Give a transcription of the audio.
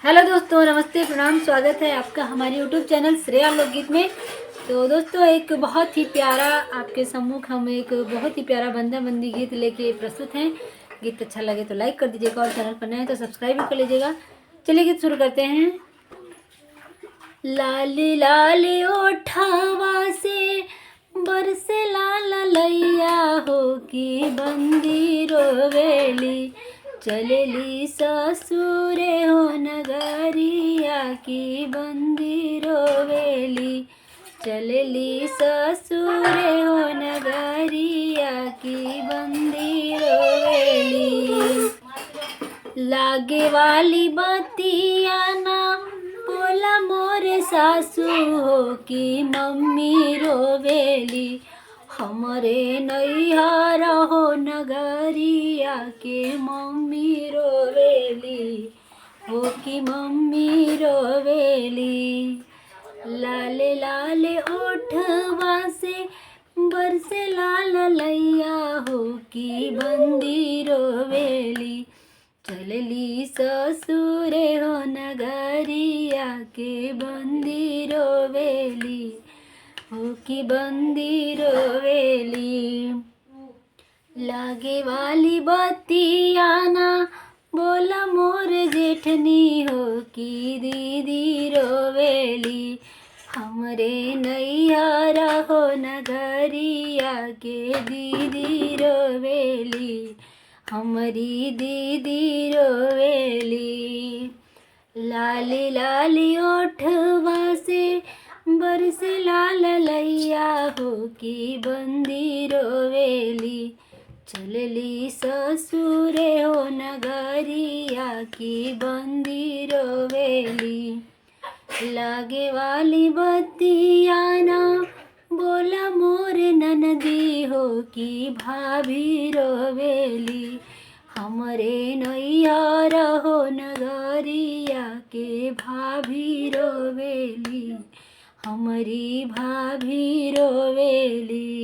Hello दोस्तों, नमस्ते, प्रणाम। स्वागत है आपका हमारे यूट्यूब चैनल श्रेया लोकगीत में। तो दोस्तों, एक बहुत ही प्यारा आपके सम्मुख हम एक बहुत ही प्यारा बंदा बंदी गीत लेके प्रस्तुत हैं। गीत अच्छा लगे तो लाइक कर दीजिएगा और चैनल पर नए हैं तो सब्सक्राइब भी कर लीजिएगा। चलिए गीत शुरू करते हैं। लाल लाल ओठवा से बरसे लाल लैया हो की बंदी रोवेली, चलेली ससुरे हो नगरिया की बंदी रोवेली, चलेली ससुरे हो नगरिया की बंदी रोवेली। लागे वाली बतिया ना बोला मोरे सासू हो की मम्मी रोवेली, हमरे नैहर हो नगरिया के मम्मी रोवेली हो की मम्मी रोवेली। लाले लाले ओठवा से बरसे लाल लैया हो की बंदी रोवेली, चलली ससुरे हो नगरिया के बंदी रोवेली हो की बंदी रोवेली। लागे वाली बतिया ना बोला मोर जेठनी हो की दीदी रोवेली, हमरे नैहर हो नगरिया के दीदी रोवेली, हमारी दीदी रोवेली। लाली लाली ओठवा से बरसे लाल लैया हो की बंदी रोवेली, चलली ससुरे हो नगरिया की बंदी रोवेली। लागे वाली बतिया ना बोला मोरे ननदी हो की भाभी रोवेली, हमरे नैहर हो नगरिया के भाभी रोवेली, हमारी भाभी रोवेली।